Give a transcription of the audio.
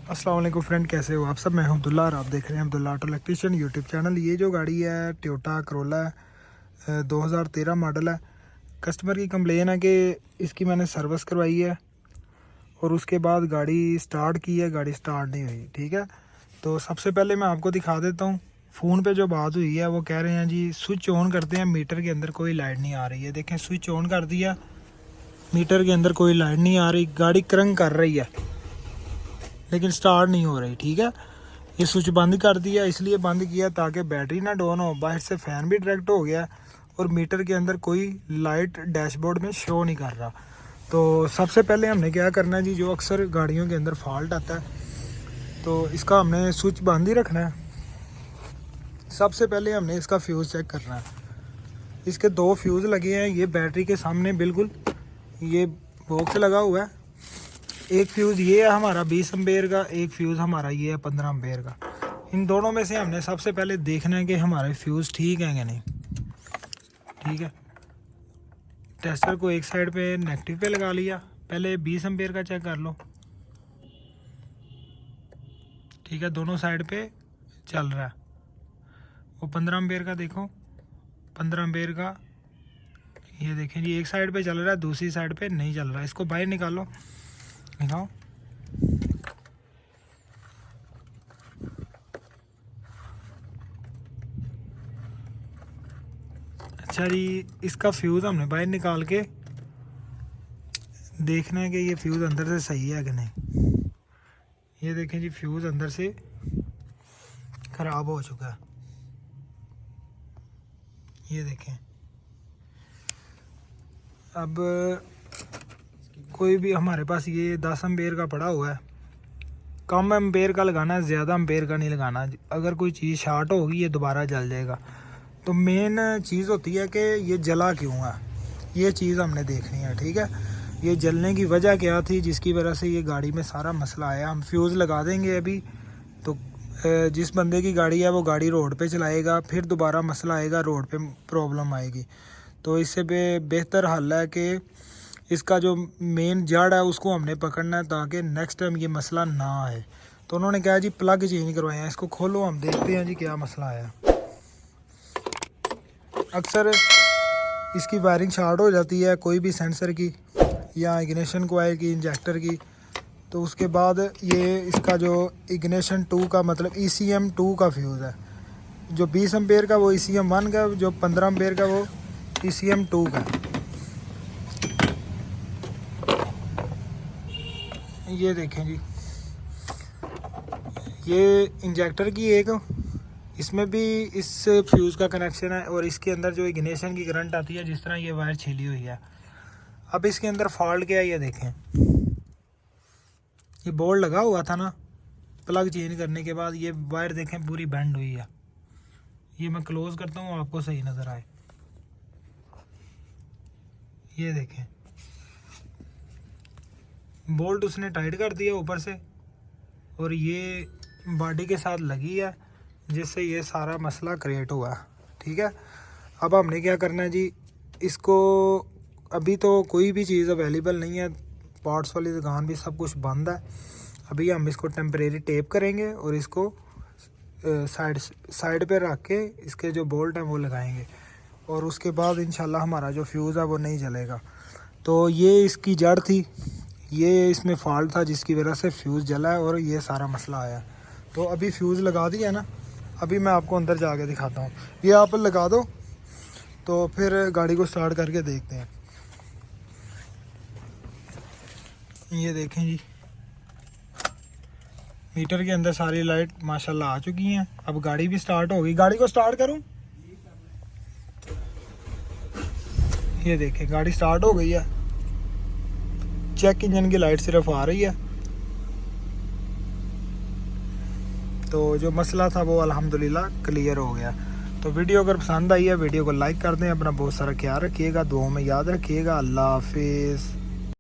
अस्सलाम वालेकुम फ्रेंड, कैसे हो आप सब। मैं हूं अब्दुल्ला और आप देख रहे हैं Abdullah auto electrician YouTube channel. ये जो गाड़ी है टोयोटा करोला है, 2013 मॉडल है। कस्टमर की कंप्लेन है कि इसकी मैंने सर्विस करवाई है और उसके बाद गाड़ी स्टार्ट की है, गाड़ी स्टार्ट नहीं हुई। ठीक है, तो सबसे पहले मैं आपको दिखा देता हूँ। फ़ोन पे जो बात हुई है वो कह रहे हैं जी स्विच ऑन करते हैं, मीटर के अंदर कोई लाइट नहीं आ रही है। देखें, स्विच ऑन कर दिया, मीटर के अंदर कोई लाइट नहीं आ रही, गाड़ी क्रंक कर रही है लेकिन स्टार्ट नहीं हो रही। ठीक है, ये स्विच बंद कर दिया, इसलिए बंद किया ताकि बैटरी ना डाउन हो। बाहर से फ़ैन भी डायरेक्ट हो गया और मीटर के अंदर कोई लाइट डैशबोर्ड में शो नहीं कर रहा। तो सबसे पहले हमने क्या करना है जी, जो अक्सर गाड़ियों के अंदर फॉल्ट आता है तो इसका हमने स्विच बंद ही रखना है। सबसे पहले हमने इसका फ्यूज़ चेक करना है। इसके दो फ्यूज़ लगे हैं, ये बैटरी के सामने बिल्कुल ये बॉक्स लगा हुआ है। एक फ्यूज़ ये है हमारा 20 एम्पेयर का, एक फ्यूज़ हमारा ये है 15 एम्पेयर का। इन दोनों में से हमने सबसे पहले देखना है कि हमारे फ्यूज़ ठीक हैं कि नहीं। ठीक है, टेस्टर को एक साइड पे नेगेटिव पे लगा लिया, पहले 20 एम्पेयर का चेक कर लो। ठीक है, दोनों साइड पे चल रहा है। वो 15 एम्पेयर का देखो, 15 एम्पेयर का ये देखें जी, एक साइड पे चल रहा है, दूसरी साइड पे नहीं चल रहा है। इसको बाहर निकालो, दिखाओ। अच्छा जी, इसका फ्यूज़ हमने बाहर निकाल के देखना है कि ये फ्यूज़ अंदर से सही है कि नहीं। ये देखें जी, फ्यूज़ अंदर से ख़राब हो चुका है। ये देखें, अब कोई भी हमारे पास ये 10 एम्पेयर का पड़ा हुआ है, कम एम्पेयर का लगाना है, ज़्यादा एम्पेयर का नहीं लगाना। अगर कोई चीज़ शार्ट होगी ये दोबारा जल जाएगा। तो मेन चीज़ होती है कि ये जला क्यों है, ये चीज़ हमने देखनी है। ठीक है, ये जलने की वजह क्या थी जिसकी वजह से ये गाड़ी में सारा मसला आया। हम फ्यूज़ लगा देंगे अभी, तो जिस बंदे की गाड़ी है वो गाड़ी रोड पे चलाएगा, फिर दोबारा मसला आएगा, रोड पे प्रॉब्लम आएगी। तो इससे बेहतर हल है कि इसका जो मेन जड़ है उसको हमने पकड़ना है ताकि नेक्स्ट टाइम ये मसला ना आए। तो उन्होंने कहा जी प्लग चेंज करवाए हैं। इसको खोलो, हम देखते हैं जी क्या मसला आया। अक्सर इसकी वायरिंग शार्ट हो जाती है, कोई भी सेंसर की या इग्निशन कोयल की, इंजेक्टर की। तो उसके बाद ये इसका जो इग्निशन 2 का मतलब ECM 2 का फ्यूज़ है। जो 20 एम्पेयर का वो ECM 1 का, जो 15 एम्पेयर का वो ECM 2 का। ये देखें जी, ये इंजेक्टर की एक, इसमें भी इस फ्यूज़ का कनेक्शन है और इसके अंदर जो इग्निशन की करंट आती है, जिस तरह ये वायर छिली हुई है। अब इसके अंदर फॉल्ट क्या है ये देखें, ये बोर्ड लगा हुआ था ना, प्लग चेंज करने के बाद ये वायर देखें पूरी बेंड हुई है। ये मैं क्लोज करता हूँ आपको सही नज़र आए। ये देखें, बोल्ट उसने टाइट कर दिया ऊपर से और ये बॉडी के साथ लगी है, जिससे ये सारा मसला क्रिएट हुआ। ठीक है, अब हमने क्या करना है जी, इसको अभी तो कोई भी चीज़ अवेलेबल नहीं है, पार्ट्स वाली दुकान भी सब कुछ बंद है। अभी हम इसको टेम्परेरी टेप करेंगे और इसको साइड पे रख के इसके जो बोल्ट हैं वो लगाएंगे और उसके बाद इंशाल्लाह हमारा जो फ्यूज़ है वो नहीं जलेगा। तो ये इसकी जड़ थी, ये इसमें फॉल्ट था जिसकी वजह से फ्यूज़ जला है और ये सारा मसला आया। तो अभी फ्यूज़ लगा दिया ना, अभी मैं आपको अंदर जाके दिखाता हूँ। ये आप लगा दो तो फिर गाड़ी को स्टार्ट करके देखते हैं। ये देखें जी, मीटर के अंदर सारी लाइट माशाल्लाह आ चुकी हैं। अब गाड़ी भी स्टार्ट हो गई। गाड़ी को स्टार्ट करूं? ये देखें, गाड़ी स्टार्ट हो गई है। चेक इंजन की लाइट सिर्फ आ रही है। तो जो मसला था वो अल्हम्दुलिल्लाह क्लियर हो गया। तो वीडियो अगर पसंद आई है वीडियो को लाइक कर दें, अपना बहुत सारा ख्याल रखिएगा, दुआओं में याद रखिएगा। अल्लाह हाफिज़।